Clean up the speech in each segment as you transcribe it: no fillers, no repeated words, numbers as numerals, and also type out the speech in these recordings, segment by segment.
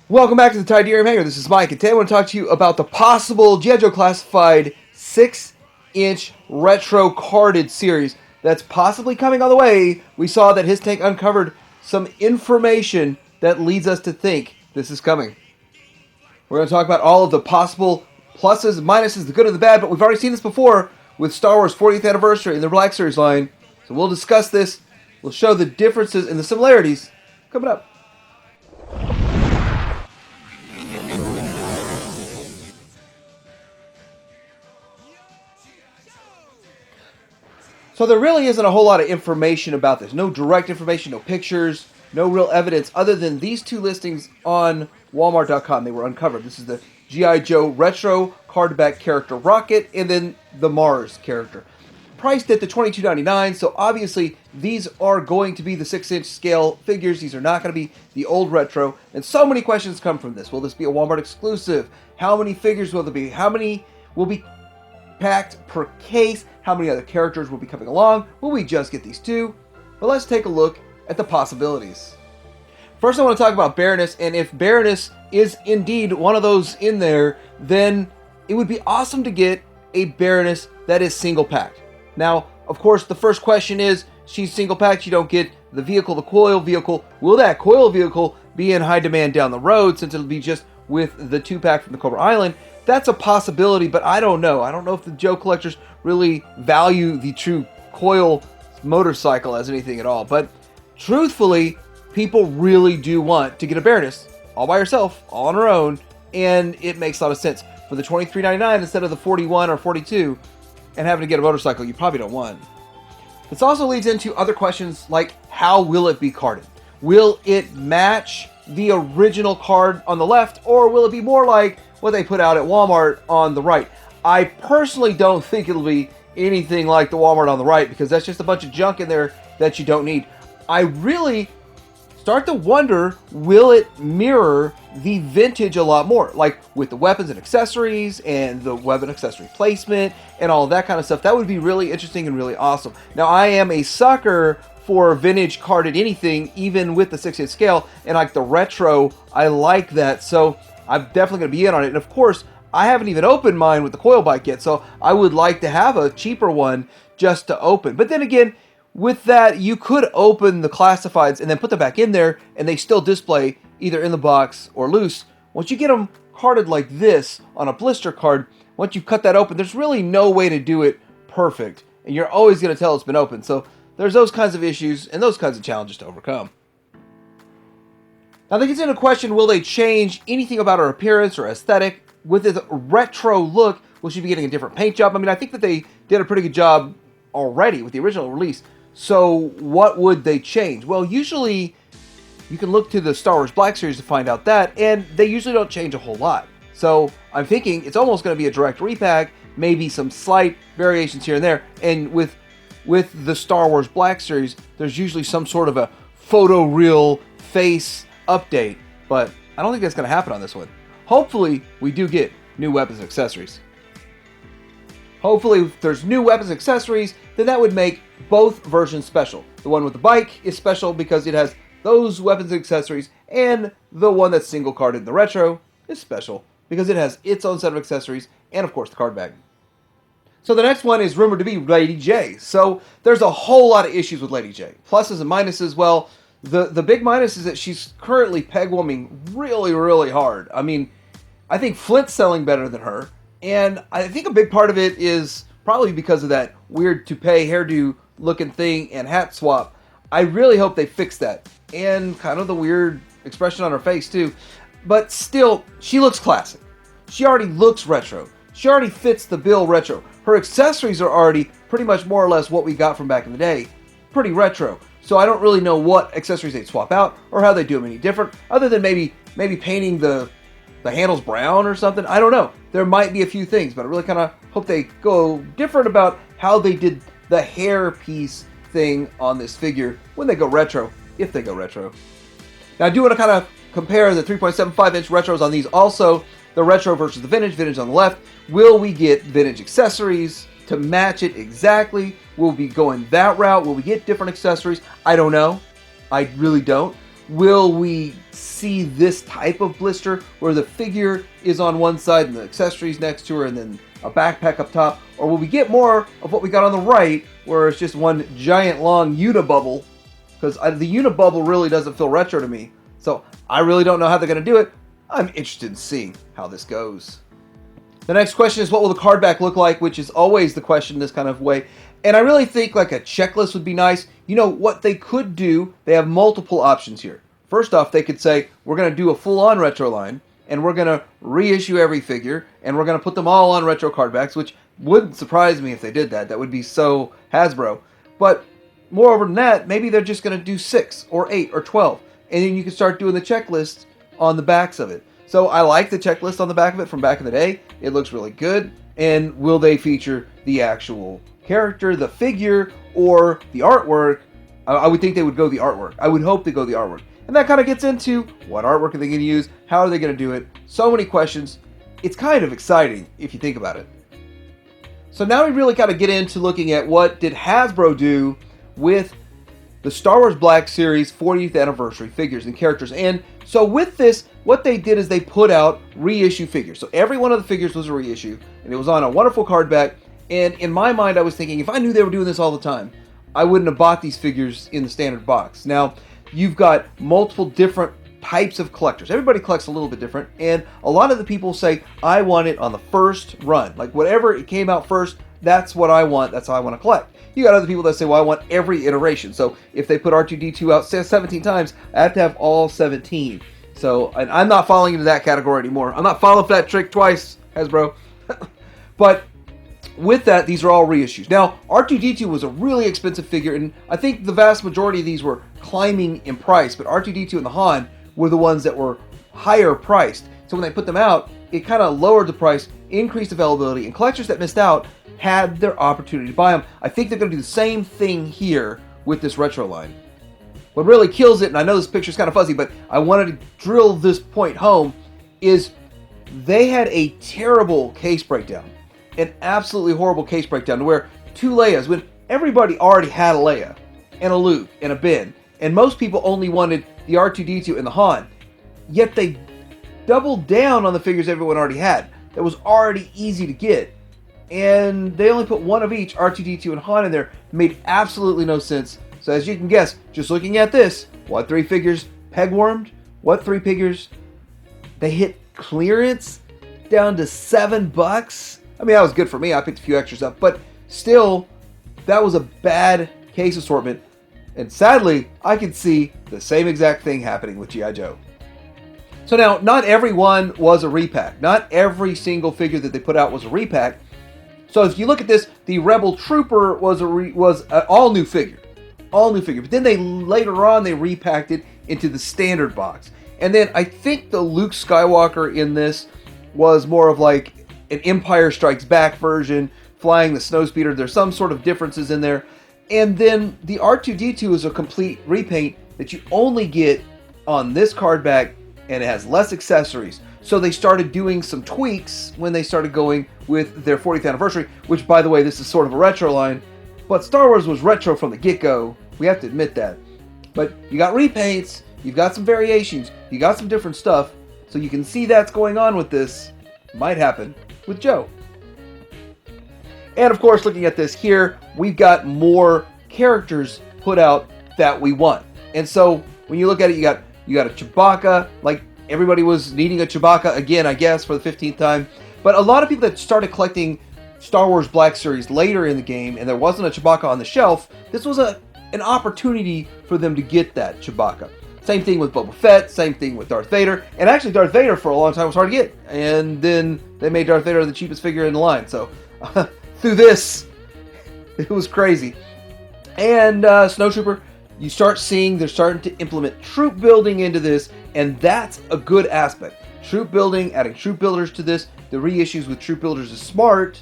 Welcome back to the Tiberium Hangar. This is Mike, and today I want to talk to you about the possible G.I. Joe Classified 6-inch retro carded series that's possibly coming on the way. We saw that His Tank uncovered some information that leads us to think this is coming. We're going to talk about all of the possible pluses and minuses, the good and the bad, but we've already seen this before with Star Wars 40th Anniversary and the Black Series line. So we'll discuss this. We'll show the differences and the similarities coming up. So there really isn't a whole lot of information about this. No direct information, no pictures, no real evidence other than these two listings on Walmart.com. They were uncovered. This is the G.I. Joe Retro Cardback character Rocket and then the Mars character. Priced at the $22.99, so obviously these are going to be the 6-inch scale figures. These are not going to be the old retro. And so many questions come from this. Will this be a Walmart exclusive? How many figures will there be? How many will be packed per case? How many other characters will be coming along? Will we just get these two? But let's take a look at the possibilities. First, I want to talk about Baroness, and if Baroness is indeed one of those in there, then it would be awesome to get a Baroness that is single packed. Now, of course, the first question is, she's single packed, you don't get the vehicle, the coil vehicle. Will that coil vehicle be in high demand down the road since it'll be just with the 2-pack from the Cobra Island? That's a possibility, but I don't know. I don't know if the Joe collectors really value the true coil motorcycle as anything at all. But truthfully, people really do want to get a Baroness all by herself, all on her own, and it makes a lot of sense. For the $23.99 instead of the $41 or $42 and having to get a motorcycle you probably don't want. This also leads into other questions like, how will it be carded? Will it match the original card on the left, or will it be more like what they put out at Walmart on the right? I personally don't think it'll be anything like the Walmart on the right, because that's just a bunch of junk in there that you don't need. I really start to wonder, will it mirror the vintage a lot more? Like with the weapons and accessories and the weapon accessory placement and all of that kind of stuff. That would be really interesting and really awesome. Now, I am a sucker for vintage carded anything, even with the 6-inch scale, and like the retro, I like that. So I'm definitely going to be in on it. And of course, I haven't even opened mine with the coil bike yet, so I would like to have a cheaper one just to open. But then again, with that, you could open the classifieds and then put them back in there, and they still display either in the box or loose. Once you get them carded like this on a blister card, once you cut that open, there's really no way to do it perfect, and you're always going to tell it's been opened. So there's those kinds of issues and those kinds of challenges to overcome. Now, that gets into question, will they change anything about her appearance or aesthetic? With this retro look, will she be getting a different paint job? I mean, I think that they did a pretty good job already with the original release. So what would they change? Well, usually you can look to the Star Wars Black Series to find out that, and they usually don't change a whole lot. So I'm thinking it's almost going to be a direct repack, maybe some slight variations here and there. And with the Star Wars Black Series, there's usually some sort of a photoreal face update, but I don't think that's going to happen on this one. Hopefully, we do get new weapons and accessories. Hopefully, if there's new weapons and accessories, then that would make both versions special. The one with the bike is special because it has those weapons and accessories, and the one that's single carded in the retro is special because it has its own set of accessories and, of course, the card bag. So the next one is rumored to be Lady J. So there's a whole lot of issues with Lady J. Pluses and minuses. Well, the big minus is that she's currently peg-woman really, really hard. I mean, I think Flint's selling better than her. And I think a big part of it is probably because of that weird toupee hairdo looking thing and hat swap. I really hope they fix that. And kind of the weird expression on her face too. But still, she looks classic. She already looks retro. She already fits the bill retro. Her accessories are already pretty much more or less what we got from back in the day. Pretty retro. So I don't really know what accessories they'd swap out or how they do them any different, other than maybe painting the handles brown or something. I don't know. There might be a few things, but I really kind of hope they go different about how they did the hair piece thing on this figure when they go retro, if they go retro. Now, I do want to kind of compare the 3.75-inch retros on these also, the retro versus the vintage on the left. Will we get vintage accessories to match it exactly? Will we be going that route? Will we get different accessories? I don't know. I really don't. will we see this type of blister where the figure is on one side and the accessories next to her and then a backpack up top? Or will we get more of what we got on the right where it's just one giant long unibubble? Because the unibubble really doesn't feel retro to me. So I really don't know how they're going to do it. I'm interested in seeing how this goes. The next question is, what will the card back look like? Which is always the question in this kind of way. And I really think like a checklist would be nice. You know, what they could do, they have multiple options here. First off, they could say, we're going to do a full-on retro line, and we're going to reissue every figure, and we're going to put them all on retro card backs, which wouldn't surprise me if they did that. That would be so Hasbro. But moreover than that, maybe they're just going to do 6 or 8 or 12, and then you can start doing the checklist on the backs of it. So I like the checklist on the back of it from back in the day. It looks really good. And will they feature the actual character, the figure, or the artwork? I would think they would go the artwork. I would hope they go the artwork. And that kind of gets into what artwork are they going to use? How are they going to do it? So many questions. It's kind of exciting if you think about it. So now we really got to get into looking at what did Hasbro do with the Star Wars Black Series 40th anniversary figures and characters. And so with this, what they did is they put out reissue figures. So every one of the figures was a reissue, and it was on a wonderful card back. And in my mind, I was thinking, if I knew they were doing this all the time, I wouldn't have bought these figures in the standard box. Now, you've got multiple different types of collectors. Everybody collects a little bit different, and a lot of the people say, I want it on the first run. Like whatever it came out first, that's what I want, that's how I want to collect. You got other people that say, well, I want every iteration. So if they put R2-D2 out 17 times, I have to have all 17. So, and I'm not falling into that category anymore. I'm not falling for that trick twice, Hasbro. But with that, these are all reissues. Now, R2-D2 was a really expensive figure, and I think the vast majority of these were climbing in price, but R2-D2 and the Han were the ones that were higher priced. So when they put them out, it kind of lowered the price, increased availability, and collectors that missed out had their opportunity to buy them. I think they're going to do the same thing here with this retro line. What really kills it, and I know this picture's kind of fuzzy, but I wanted to drill this point home, is they had a terrible case breakdown. An absolutely horrible case breakdown to where 2 Leias, when everybody already had a Leia, and a Luke, and a Ben, and most people only wanted the R2-D2 and the Han, yet they doubled down on the figures everyone already had. That was already easy to get. And they only put one of each, R2-D2 and Han, in there. Made absolutely no sense. So as you can guess, just looking at this, what 3 figures peg-warmed? What 3 figures? They hit clearance down to $7. I mean, that was good for me. I picked a few extras up. But still, that was a bad case assortment. And sadly, I could see the same exact thing happening with G.I. Joe. So now, not every one was a repack. Not every single figure that they put out was a repack. So if you look at this, the Rebel Trooper was an all-new figure. All-new figure. But then later on, they repacked it into the standard box. And then I think the Luke Skywalker in this was more of like an Empire Strikes Back version, flying the snowspeeder. There's some sort of differences in there. And then the R2-D2 is a complete repaint that you only get on this card back, and it has less accessories. So they started doing some tweaks when they started going with their 40th anniversary, which, by the way, this is sort of a retro line. But Star Wars was retro from the get-go. We have to admit that. But you got repaints, you've got some variations, you got some different stuff. So you can see that's going on with this. Might happen with Joe. And of course, looking at this here, we've got more characters put out that we want. And so when you look at it, you got a Chewbacca. Like everybody was needing a Chewbacca again, I guess, for the 15th time. But a lot of people that started collecting Star Wars Black Series later in the game, and there wasn't a Chewbacca on the shelf, this was an opportunity for them to get that Chewbacca. Same thing with Boba Fett, same thing with Darth Vader. And actually, Darth Vader for a long time was hard to get. And then they made Darth Vader the cheapest figure in the line. So through this, it was crazy. And Snowtrooper, you start seeing they're starting to implement troop building into this, and that's a good aspect. Troop building, adding troop builders to this, the reissues with troop builders is smart.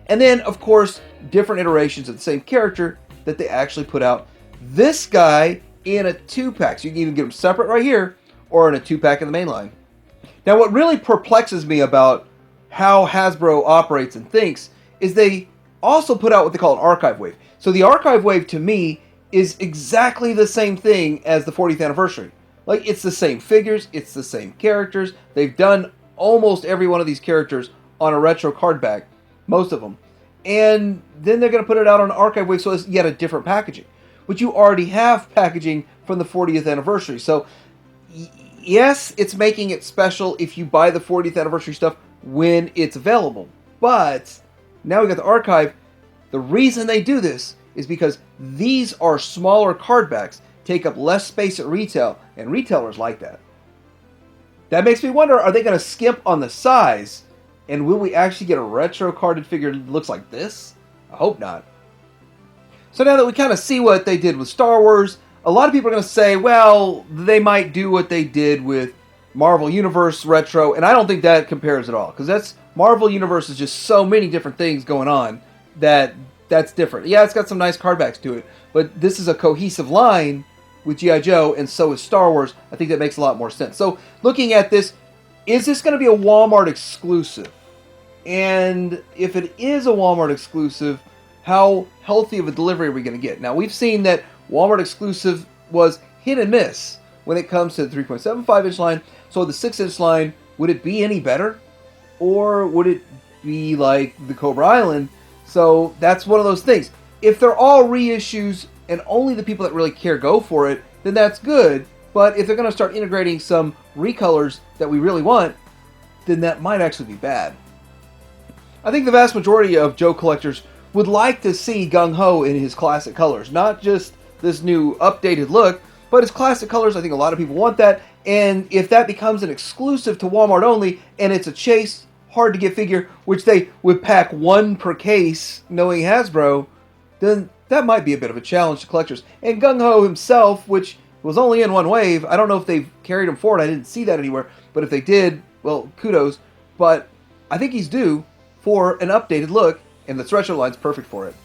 And then, of course, different iterations of the same character that they actually put out. This guy in a 2-pack. So you can even get them separate right here, or in a 2-pack in the main line. Now, what really perplexes me about how Hasbro operates and thinks is they also put out what they call an archive wave. So the archive wave, to me, is exactly the same thing as the 40th anniversary. Like, it's the same figures, it's the same characters. They've done almost every one of these characters on a retro card back, most of them. And then they're going to put it out on Archive Wave, so it's yet a different packaging. But you already have packaging from the 40th anniversary. So, yes, it's making it special if you buy the 40th anniversary stuff when it's available. But now we got the Archive. The reason they do this is because these are smaller card backs, take up less space at retail, and retailers like that. That makes me wonder, are they going to skimp on the size? And will we actually get a retro carded figure that looks like this? I hope not. So now that we kind of see what they did with Star Wars, a lot of people are going to say, well, they might do what they did with Marvel Universe Retro, and I don't think that compares at all, because that's Marvel Universe is just so many different things going on that's different. Yeah, it's got some nice card backs to it, but this is a cohesive line with G.I. Joe, and so is Star Wars. I think that makes a lot more sense. So, looking at this, is this going to be a Walmart exclusive? And if it is a Walmart exclusive, how healthy of a delivery are we going to get? Now, we've seen that Walmart exclusive was hit and miss when it comes to the 3.75-inch line. So the 6-inch line, would it be any better? Or would it be like the Cobra Island? So that's one of those things. If they're all reissues and only the people that really care go for it, then that's good. But if they're going to start integrating some recolors that we really want, then that might actually be bad. I think the vast majority of Joe collectors would like to see Gung-Ho in his classic colors. Not just this new updated look, but his classic colors. I think a lot of people want that. And if that becomes an exclusive to Walmart only, and it's a chase, hard to get figure, which they would pack one per case, knowing Hasbro, then that might be a bit of a challenge to collectors. And Gung-Ho himself, which was only in one wave, I don't know if they've carried him forward, I didn't see that anywhere, but if they did, well, kudos. But I think he's due for an updated look, and the retro line's perfect for it.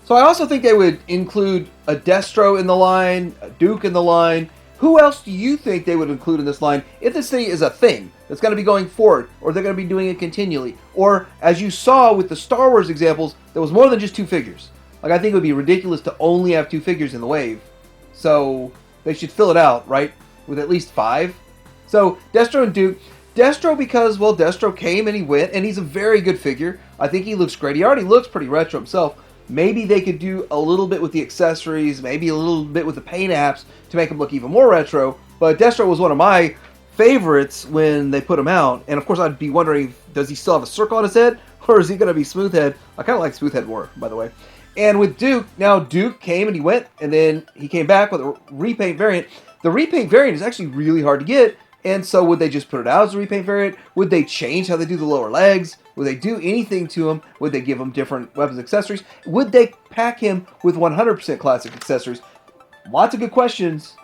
So I also think they would include a Destro in the line, a Duke in the line. Who else do you think they would include in this line if this thing is a thing that's going to be going forward, or they're going to be doing it continually? Or, as you saw with the Star Wars examples, there was more than just 2 figures. Like, I think it would be ridiculous to only have 2 figures in the wave. So they should fill it out, right? With at least 5. So Destro and Duke. Destro because, well, Destro came and he went, and he's a very good figure. I think he looks great. He already looks pretty retro himself. Maybe they could do a little bit with the accessories, maybe a little bit with the paint apps to make him look even more retro. But Destro was one of my favorites when they put him out. And of course, I'd be wondering, does he still have a circle on his head? Or is he going to be Smoothhead? I kind of like Smoothhead more, by the way. And with Duke, now Duke came and he went, and then he came back with a repaint variant. The repaint variant is actually really hard to get. And so would they just put it out as a repaint variant? Would they change how they do the lower legs? Would they do anything to him? Would they give him different weapons accessories? Would they pack him with 100% classic accessories? Lots of good questions.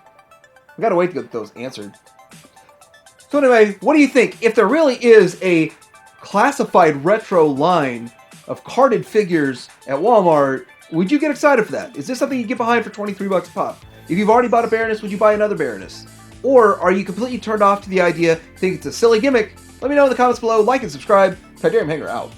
We gotta wait to get those answered. So anyway, what do you think? If there really is a classified retro line of carded figures at Walmart, would you get excited for that? Is this something you get behind for $23 a pop? If you've already bought a Baroness, would you buy another Baroness? Or are you completely turned off to the idea, think it's a silly gimmick? Let me know in the comments below, like and subscribe. Tydarium Hanger out.